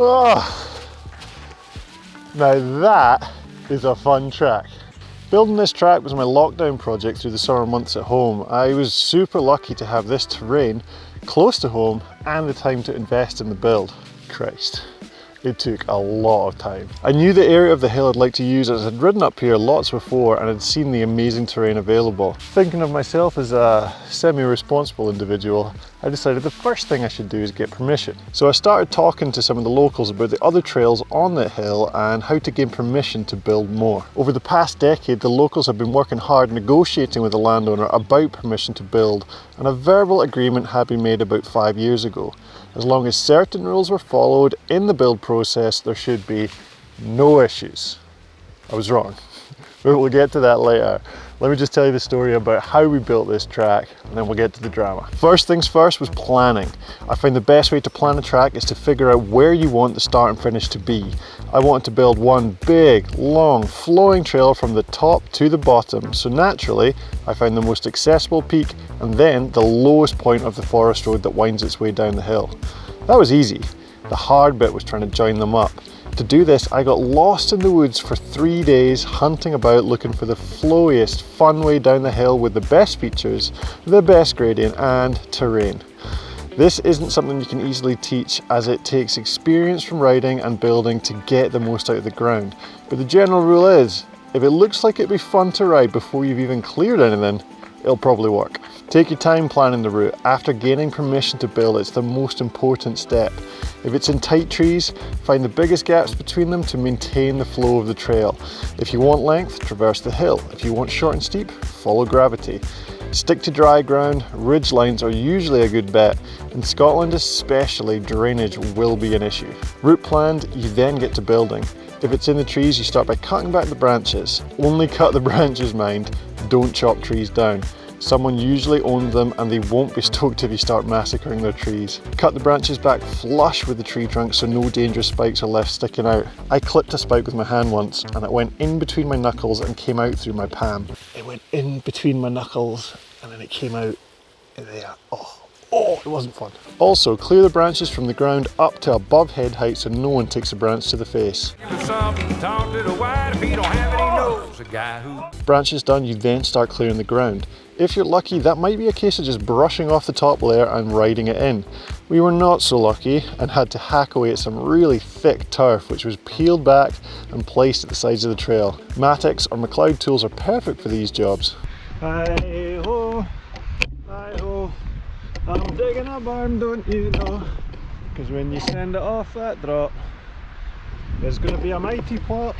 Oh, now that is a fun track. Building this track was my lockdown project through the summer months at home. I was super lucky to have this terrain close to home and the time to invest in the build. Christ, it took a lot of time. I knew the area of the hill I'd like to use as I'd ridden up here lots before and had seen the amazing terrain available. Thinking of myself as a semi-responsible individual, I decided the first thing I should do is get permission. So I started talking to some of the locals about the other trails on that hill and how to gain permission to build more. Over the past decade, the locals have been working hard negotiating with the landowner about permission to build, and a verbal agreement had been made about 5 years ago. As long as certain rules were followed in the build process, there should be no issues. I was wrong, but we'll get to that later. Let me just tell you the story about how we built this track, and then we'll get to the drama. First things first was planning. I find the best way to plan a track is to figure out where you want the start and finish to be. I wanted to build one big, long, flowing trail from the top to the bottom, so naturally I found the most accessible peak and then the lowest point of the forest road that winds its way down the hill. That was easy. The hard bit was trying to join them up. To do this, I got lost in the woods for 3 days, hunting about looking for the flowiest, fun way down the hill with the best features, the best gradient and terrain. This isn't something you can easily teach, as it takes experience from riding and building to get the most out of the ground. But the general rule is, if it looks like it'd be fun to ride before you've even cleared anything, it'll probably work. Take your time planning the route. After gaining permission to build, it's the most important step. If it's in tight trees, find the biggest gaps between them to maintain the flow of the trail. If you want length, traverse the hill. If you want short and steep, follow gravity. Stick to dry ground. Ridge lines are usually a good bet. In Scotland especially, drainage will be an issue. Route planned, you then get to building. If it's in the trees, you start by cutting back the branches. Only cut the branches, mind. Don't chop trees down. Someone usually owns them and they won't be stoked if you start massacring their trees. Cut the branches back flush with the tree trunk so no dangerous spikes are left sticking out. I clipped a spike with my hand once and it went in between my knuckles and came out through my palm. It went in between my knuckles and then it came out there. Oh, it wasn't fun. Also, clear the branches from the ground up to above head height so no one takes a branch to the face. Branches done, you then start clearing the ground. If you're lucky, that might be a case of just brushing off the top layer and riding it in. We were not so lucky and had to hack away at some really thick turf which was peeled back and placed at the sides of the trail. Mattox or McLeod tools are perfect for these jobs. Hi-ho, hi-ho, I'm digging a barn, don't you know? Because when you send it off that drop, there's going to be a mighty plot.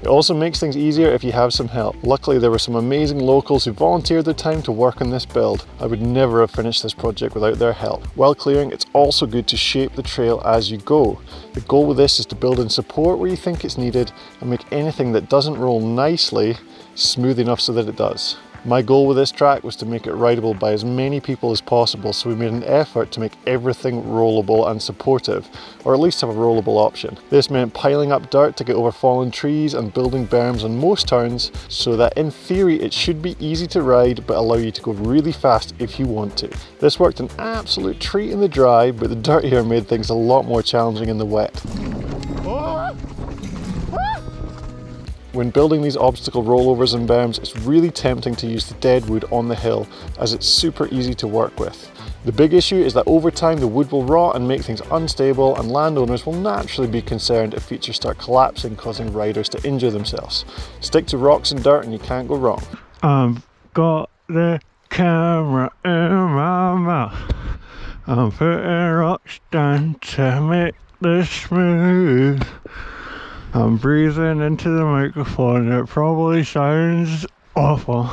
It also makes things easier if you have some help. Luckily there were some amazing locals who volunteered their time to work on this build. I would never have finished this project without their help. While clearing, it's also good to shape the trail as you go. The goal with this is to build in support where you think it's needed and make anything that doesn't roll nicely smooth enough so that it does. My goal with this track was to make it rideable by as many people as possible, so we made an effort to make everything rollable and supportive, or at least have a rollable option. This meant piling up dirt to get over fallen trees and building berms on most turns, so that in theory it should be easy to ride but allow you to go really fast if you want to. This worked an absolute treat in the dry, but the dirt here made things a lot more challenging in the wet. When building these obstacle rollovers and berms, it's really tempting to use the dead wood on the hill, as it's super easy to work with. The big issue is that over time the wood will rot and make things unstable, and landowners will naturally be concerned if features start collapsing, causing riders to injure themselves. Stick to rocks and dirt and you can't go wrong. I've got the camera in my mouth. I'm putting rocks down to make this smooth. I'm breathing into the microphone, it probably sounds awful.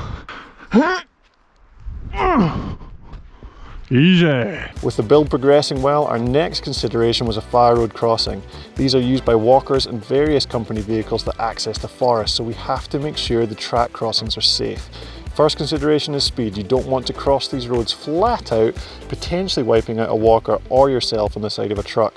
Easy. With the build progressing well, our next consideration was a fire road crossing. These are used by walkers and various company vehicles that access the forest, so we have to make sure the track crossings are safe. First consideration is speed. You don't want to cross these roads flat out, potentially wiping out a walker or yourself on the side of a truck.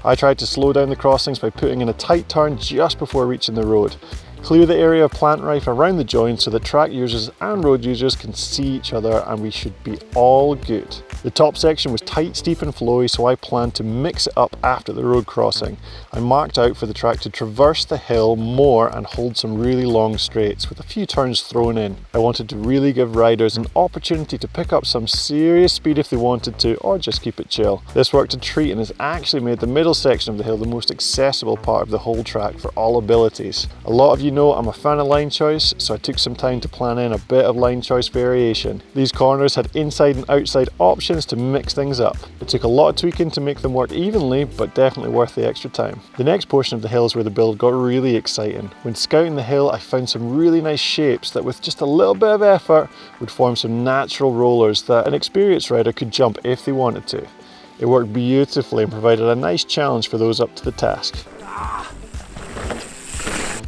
I tried to slow down the crossings by putting in a tight turn just before reaching the road. Clear the area of plant life around the joint so that track users and road users can see each other, and we should be all good. The top section was tight, steep and flowy, so I planned to mix it up after the road crossing. I marked out for the track to traverse the hill more and hold some really long straights with a few turns thrown in. I wanted to really give riders an opportunity to pick up some serious speed if they wanted to, or just keep it chill. This worked a treat and has actually made the middle section of the hill the most accessible part of the whole track for all abilities. A lot of you know I'm a fan of line choice, so I took some time to plan in a bit of line choice variation. These corners had inside and outside options to mix things up. It took a lot of tweaking to make them work evenly, but definitely worth the extra time. The next portion of the hill is where the build got really exciting. When scouting the hill, I found some really nice shapes that with just a little bit of effort would form some natural rollers that an experienced rider could jump if they wanted to. It worked beautifully and provided a nice challenge for those up to the task.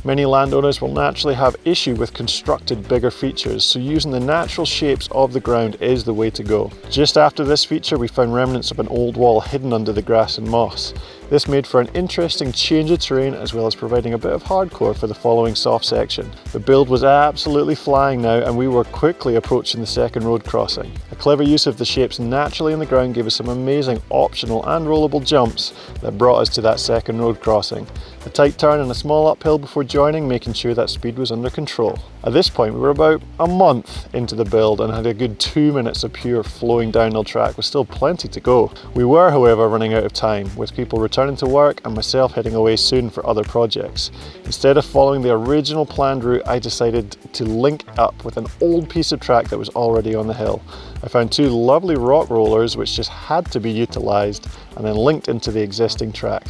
Many landowners will naturally have issue with constructed bigger features, so using the natural shapes of the ground is the way to go. Just after this feature, we found remnants of an old wall hidden under the grass and moss. This made for an interesting change of terrain, as well as providing a bit of hardcore for the following soft section. The build was absolutely flying now, and we were quickly approaching the second road crossing. A clever use of the shapes naturally in the ground gave us some amazing optional and rollable jumps that brought us to that second road crossing. A tight turn and a small uphill before joining, making sure that speed was under control. At this point, we were about a month into the build and had a good 2 minutes of pure flowing downhill track with still plenty to go. We were, however, running out of time, with people returning to work and myself heading away soon for other projects. Instead of following the original planned route, I decided to link up with an old piece of track that was already on the hill. I found two lovely rock rollers which just had to be utilised and then linked into the existing track.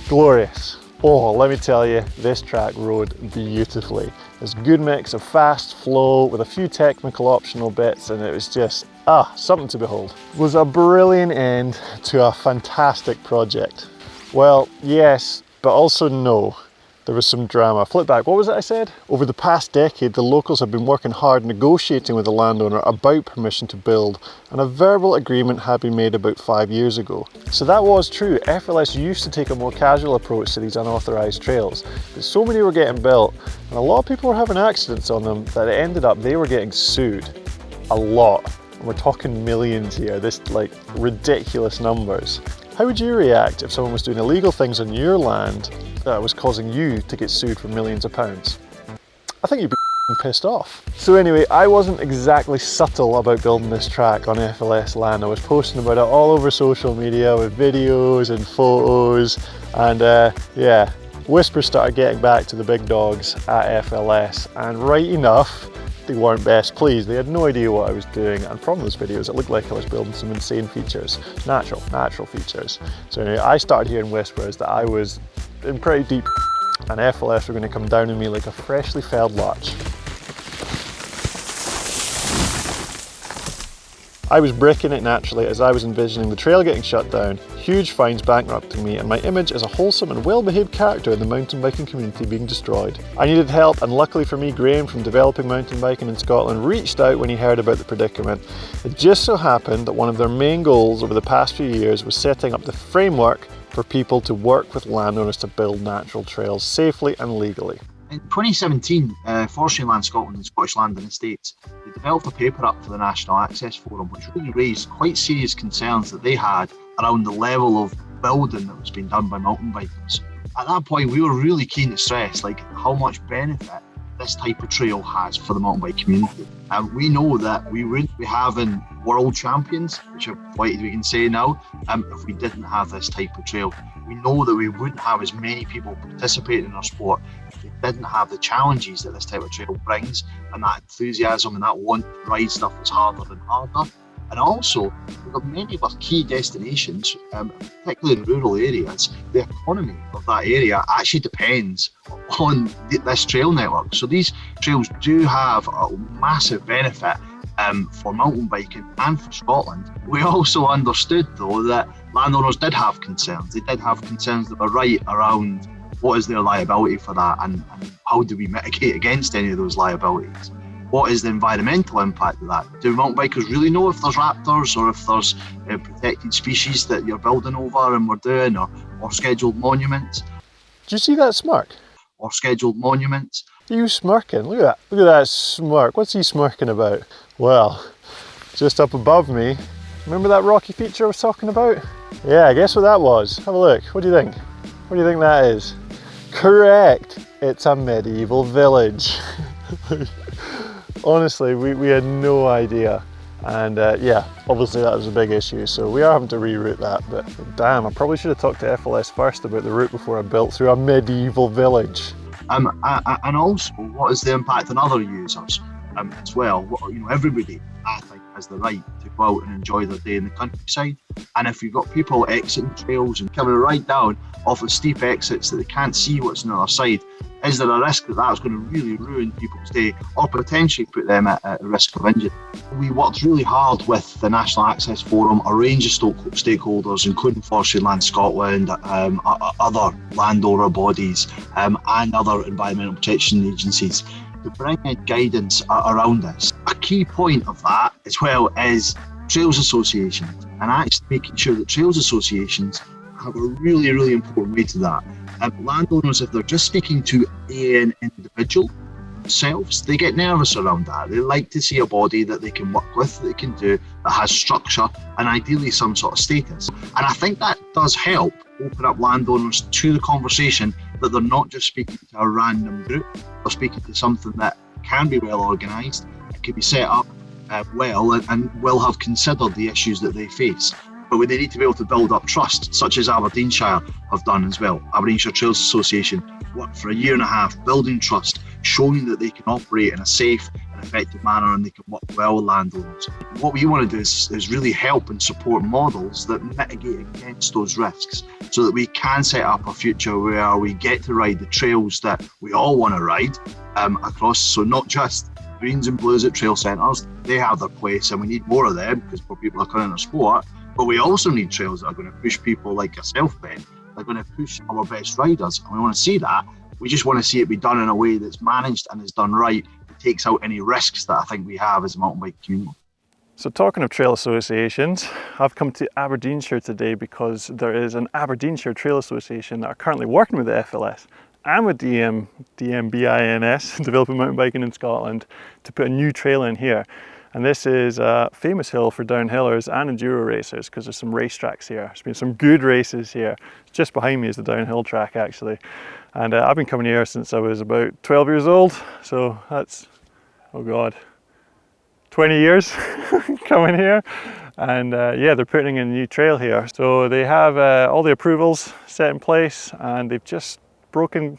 Glorious! Oh, let me tell you, this track rode beautifully. It's a good mix of fast flow with a few technical optional bits, and it was just, something to behold. It was a brilliant end to a fantastic project. Well, yes, but also no. There was some drama. Flip back, what was it I said? Over the past decade, the locals have been working hard negotiating with the landowner about permission to build, and a verbal agreement had been made about 5 years ago. So that was true. FLS used to take a more casual approach to these unauthorised trails, but so many were getting built, and a lot of people were having accidents on them that it ended up they were getting sued. A lot. And we're talking millions here, this like ridiculous numbers. How would you react if someone was doing illegal things on your land that was causing you to get sued for millions of pounds? I think you'd be pissed off. So anyway, I wasn't exactly subtle about building this track on FLS land. I was posting about it all over social media with videos and photos, and yeah, whispers started getting back to the big dogs at FLS, and right enough, they weren't best pleased. They had no idea what I was doing, and from those videos it looked like I was building some insane features, natural features. So anyway, I started hearing whispers that I was in pretty deep and FLS were going to come down on me like a freshly felled larch. I was breaking it naturally as I was envisioning the trail getting shut down, huge fines bankrupting me, and my image as a wholesome and well-behaved character in the mountain biking community being destroyed. I needed help, and luckily for me, Graham from Developing Mountain Biking in Scotland reached out when he heard about the predicament. It just so happened that one of their main goals over the past few years was setting up the framework for people to work with landowners to build natural trails safely and legally. In 2017, Forestry and Land Scotland and Scottish Land and Estates, they developed a paper up for the National Access Forum, which really raised quite serious concerns that they had around the level of building that was being done by mountain bikers. At that point, we were really keen to stress how much benefit this type of trail has for the mountain bike community. And we know that we wouldn't be having world champions, which are quite we can say now, if we didn't have this type of trail. We know that we wouldn't have as many people participating in our sport if we didn't have the challenges that this type of trail brings, and that enthusiasm and that want to ride stuff is harder and harder. And also, we've got many of our key destinations, particularly in rural areas. The economy of that area actually depends on this trail network. So these trails do have a massive benefit for mountain biking and for Scotland. We also understood, though, that landowners did have concerns. They did have concerns that were right around what is their liability for that, and how do we mitigate against any of those liabilities? What is the environmental impact of that? Do mountain bikers really know if there's raptors or if there's protected species that you're building over and we're doing, or scheduled monuments? Did you see that smirk? or scheduled monuments. Are you smirking? Look at that. Look at that smirk. What's he smirking about? Well, just up above me, remember that rocky feature I was talking about? Yeah, guess what that was? Have a look. What do you think? What do you think that is? Correct. It's a medieval village. Honestly, we had no idea. And yeah, obviously that was a big issue, so we are having to reroute that, but damn, I probably should have talked to FLS first about the route before I built through a medieval village. And also, what is the impact on other users as well? Everybody, I think, has the right to go out and enjoy their day in the countryside. And if you've got people exiting trails and coming right down off of steep exits that they can't see what's on the other side, is there a risk that that's going to really ruin people's day or potentially put them at risk of injury? We worked really hard with the National Access Forum, a range of stakeholders, including Forestry and Land Scotland, other landowner bodies, and other environmental protection agencies to bring in guidance around this. A key point of that as well is Trails Associations, and actually making sure that Trails Associations have a really, really important way to that. Landowners, if they're just speaking to an individual themselves, they get nervous around that. They like to see a body that they can work with, that they can do, that has structure and ideally some sort of status. And I think that does help open up landowners to the conversation, that they're not just speaking to a random group, they're speaking to something that can be well organised, it can be set up well, and will have considered the issues that they face. But they need to be able to build up trust, such as Aberdeenshire have done as well. Aberdeenshire Trails Association worked for 1.5 years building trust, showing that they can operate in a safe and effective manner and they can work well with landowners. What we want to do is really help and support models that mitigate against those risks, so that we can set up a future where we get to ride the trails that we all want to ride across. So not just greens and blues at trail centres, they have their place and we need more of them because more people are coming into sport. But we also need trails that are going to push people like yourself, Ben. They're going to push our best riders. And we want to see that. We just want to see it be done in a way that's managed and is done right. It takes out any risks that I think we have as a mountain bike community. So talking of trail associations, I've come to Aberdeenshire today because there is an Aberdeenshire Trail Association that are currently working with the FLS and with DMBINS, Developing Mountain Biking in Scotland, to put a new trail in here. And this is a famous hill for downhillers and enduro racers because there's some racetracks here. There's been some good races here. Just behind me is the downhill track actually. And I've been coming here since I was about 12 years old. So that's, oh God, 20 years coming here. And yeah, they're putting in a new trail here. So they have all the approvals set in place and they've just broken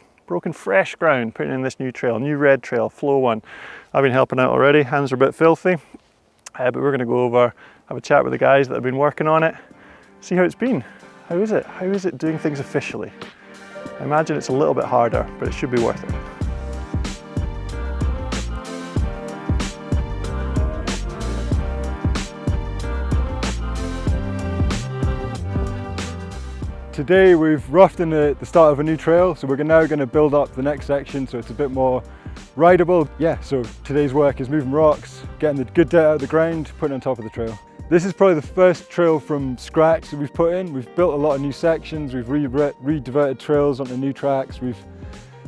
fresh ground, putting in this new trail, new red trail, Flow 1. I've been helping out already, hands are a bit filthy, but we're going to go over, have a chat with the guys that have been working on it, see how it's been. How is it? How is it doing things officially? I imagine it's a little bit harder, but it should be worth it. Today we've roughed in the start of a new trail, so we're now going to build up the next section so it's a bit more rideable. Yeah, so today's work is moving rocks, getting the good dirt out of the ground, putting it on top of the trail. This is probably the first trail from scratch that we've put in. We've built a lot of new sections, we've re-diverted trails onto new tracks, we've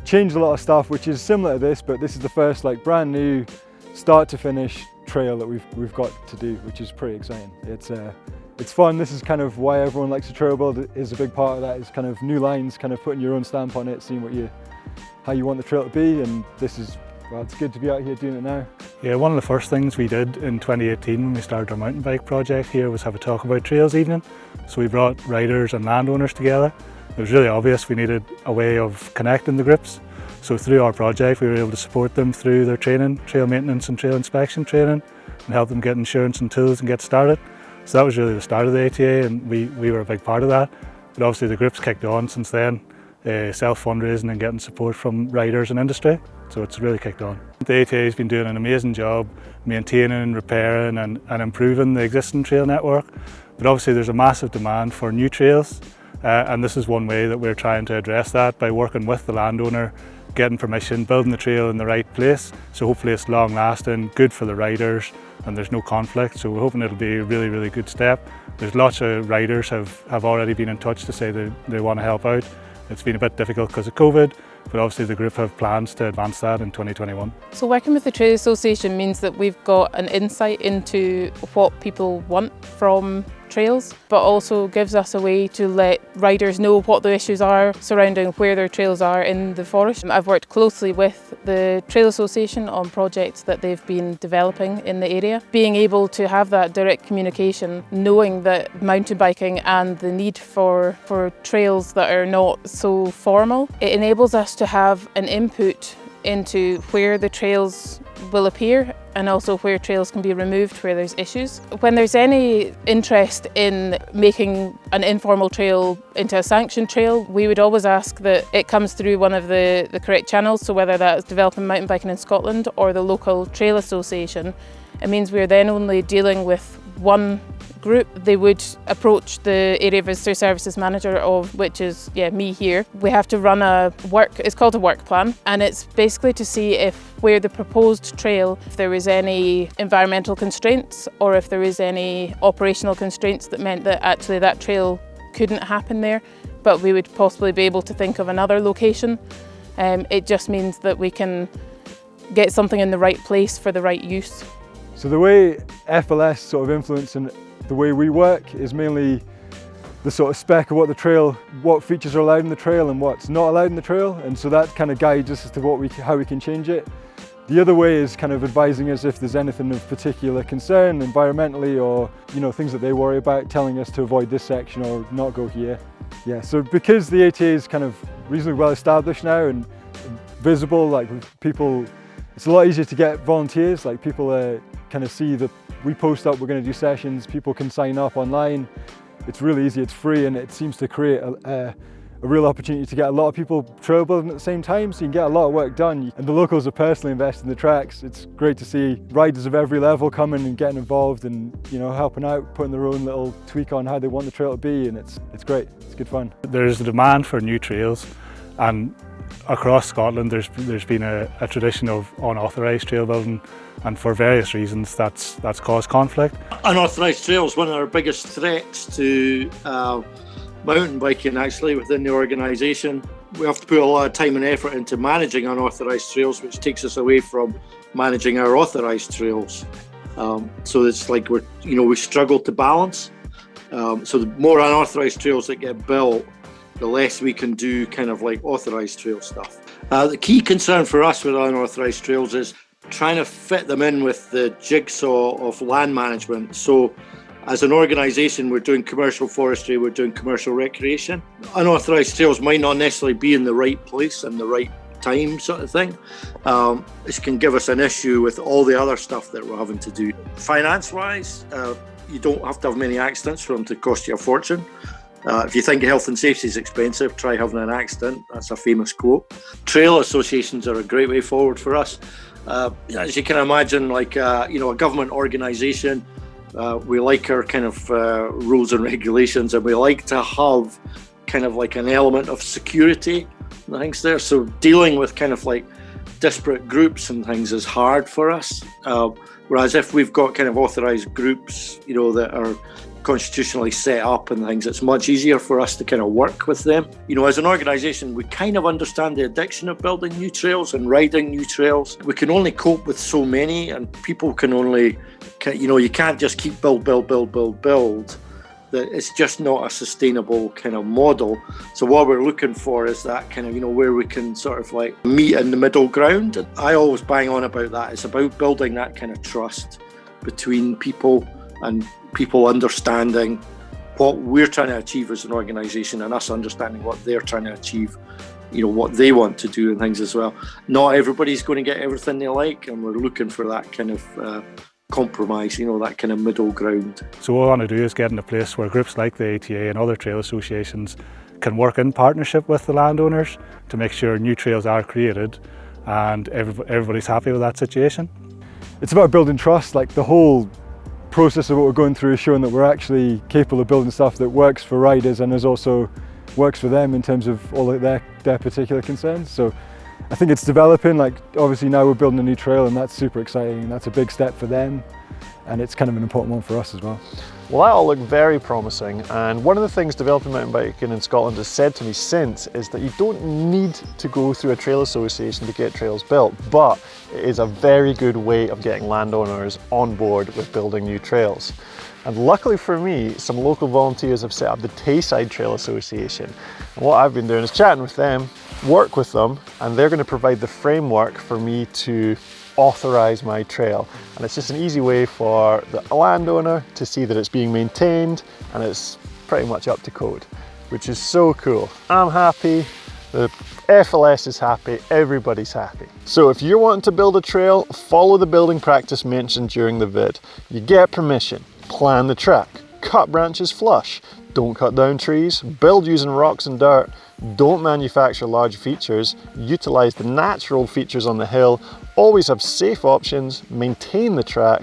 changed a lot of stuff which is similar to this, but this is the first like brand new start to finish trail that we've got to do, which is pretty exciting. It's fun. This is kind of why everyone likes to trail build. Is a big part of that is kind of new lines, kind of putting your own stamp on it, seeing how you want the trail to be, and this is, well, it's good to be out here doing it now. Yeah, one of the first things we did in 2018 when we started our mountain bike project here was have a talk about trails evening. So we brought riders and landowners together. It was really obvious we needed a way of connecting the groups. So through our project we were able to support them through their training, trail maintenance and trail inspection training, and help them get insurance and tools and get started. So that was really the start of the ATA, and we were a big part of that. But obviously the group's kicked on since then, self-fundraising and getting support from riders and industry. So it's really kicked on. The ATA has been doing an amazing job maintaining, repairing and improving the existing trail network. But obviously there's a massive demand for new trails, and this is one way that we're trying to address that by working with the landowner, getting permission, building the trail in the right place. So hopefully it's long lasting, good for the riders, and there's no conflict, so we're hoping it'll be a really, really good step. There's lots of riders have already been in touch to say they want to help out. It's been a bit difficult because of COVID, but obviously the group have plans to advance that in 2021. So working with the Trails Association means that we've got an insight into what people want from trails, but also gives us a way to let riders know what the issues are surrounding where their trails are in the forest. I've worked closely with the Trails Association on projects that they've been developing in the area. Being able to have that direct communication, knowing that mountain biking and the need for trails that are not so formal, it enables us to have an input into where the trails will appear and also where trails can be removed where there's issues. When there's any interest in making an informal trail into a sanctioned trail, we would always ask that it comes through one of the correct channels, so whether that's Developing Mountain Biking in Scotland or the local trail association. It means we're then only dealing with one group. They would approach the Area Visitor Services Manager, of which is me here. We have to run it's called a work plan, and it's basically to see if where the proposed trail, if there is any environmental constraints or if there is any operational constraints that meant that actually that trail couldn't happen there, but we would possibly be able to think of another location. It just means that we can get something in the right place for the right use. So the way FLS sort of influencing the way we work is mainly the sort of spec of what features are allowed in the trail and what's not allowed in the trail, and so that kind of guides us as to how we can change it. The other way is kind of advising us if there's anything of particular concern environmentally, or things that they worry about, telling us to avoid this section or not go here. Yeah, so because the ATA is kind of reasonably well established now and visible, like people, it's a lot easier to get volunteers. Like people kind of see that we post up, we're going to do sessions, people can sign up online. It's really easy, it's free, and it seems to create a real opportunity to get a lot of people trail building at the same time, so you can get a lot of work done. And the locals are personally invested in the tracks. It's great to see riders of every level coming and getting involved and helping out, putting their own little tweak on how they want the trail to be, and it's great, it's good fun. There's a demand for new trails, and across Scotland there's been a tradition of unauthorised trail building, and for various reasons that's caused conflict. Unauthorised trails, one of our biggest threats to mountain biking actually within the organisation. We have to put a lot of time and effort into managing unauthorised trails, which takes us away from managing our authorised trails. So it's like we struggle to balance. So the more unauthorised trails that get built, the less we can do kind of like authorised trail stuff. The key concern for us with unauthorised trails is trying to fit them in with the jigsaw of land management. So as an organisation, we're doing commercial forestry, we're doing commercial recreation. Unauthorised trails might not necessarily be in the right place and the right time sort of thing. This can give us an issue with all the other stuff that we're having to do. Finance-wise, you don't have to have many accidents for them to cost you a fortune. If you think health and safety is expensive, try having an accident. That's a famous quote. Trail associations are a great way forward for us. As you can imagine, like a government organisation, we like our kind of rules and regulations, and we like to have kind of like an element of security and things there. So dealing with kind of like disparate groups and things is hard for us. Whereas if we've got kind of authorised groups, that are constitutionally set up and things, it's much easier for us to kind of work with them. As an organisation, we kind of understand the addiction of building new trails and riding new trails. We can only cope with so many, and people can only, you can't just keep build. That it's just not a sustainable kind of model. So what we're looking for is that kind of, where we can sort of like meet in the middle ground. And I always bang on about that. It's about building that kind of trust between people and people understanding what we're trying to achieve as an organisation and us understanding what they're trying to achieve, what they want to do and things as well. Not everybody's going to get everything they like, and we're looking for that kind of compromise, that kind of middle ground. So what we want to do is get in a place where groups like the ATA and other trail associations can work in partnership with the landowners to make sure new trails are created and everybody's happy with that situation. It's about building trust. Like the whole process of what we're going through is showing that we're actually capable of building stuff that works for riders and is also works for them in terms of all of their particular concerns. So I think it's developing. Like obviously now we're building a new trail, and that's super exciting, and that's a big step for them, and it's kind of an important one for us as well. Well, that all looked very promising, and one of the things Developing Mountain Biking in Scotland has said to me since is that you don't need to go through a trail association to get trails built, but it is a very good way of getting landowners on board with building new trails. And luckily for me, some local volunteers have set up the Tayside Trail Association. And what I've been doing is chatting with them, work with them, and they're going to provide the framework for me to authorise my trail. And it's just an easy way for the landowner to see that it's being maintained and it's pretty much up to code, which is so cool. I'm happy, the FLS is happy, everybody's happy. So if you're wanting to build a trail, follow the building practice mentioned during the vid. You get permission, plan the track, cut branches flush, don't cut down trees, build using rocks and dirt, don't manufacture large features, utilise the natural features on the hill, always have safe options, maintain the track,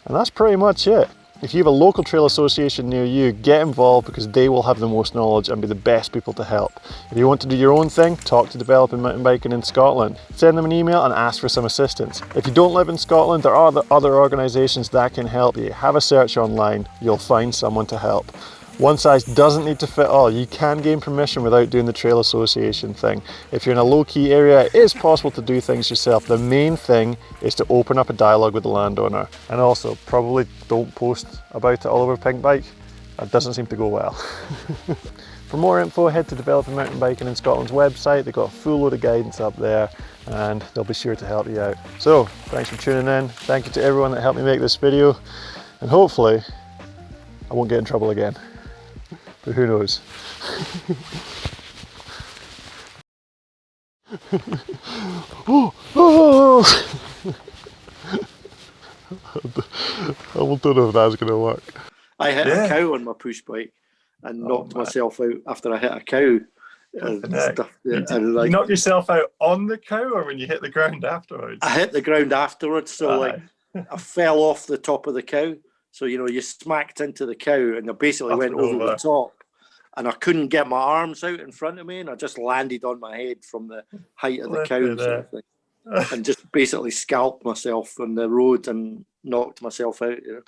and that's pretty much it. If you have a local trail association near you, get involved because they will have the most knowledge and be the best people to help. If you want to do your own thing, talk to Developing Mountain Biking in Scotland. Send them an email and ask for some assistance. If you don't live in Scotland, there are other organisations that can help you. Have a search online, you'll find someone to help. One size doesn't need to fit all. You can gain permission without doing the trail association thing. If you're in a low-key area, it is possible to do things yourself. The main thing is to open up a dialogue with the landowner. And also, probably don't post about it all over Pink Bike. That doesn't seem to go well. For more info, head to Developing Mountain Biking in Scotland's website. They've got a full load of guidance up there and they'll be sure to help you out. So, thanks for tuning in. Thank you to everyone that helped me make this video. And hopefully, I won't get in trouble again. But who knows? I don't know if that's going to work. I hit a cow on my push bike and knocked myself out after I hit a cow. Stuff. You knocked yourself out on the cow or when you hit the ground afterwards? I hit the ground afterwards, so I fell off the top of the cow. So, you know, you smacked into the cow and I basically went over the top and I couldn't get my arms out in front of me and I just landed on my head from the height of the cow sort of thing. And just basically scalped myself on the road and knocked myself out, you know.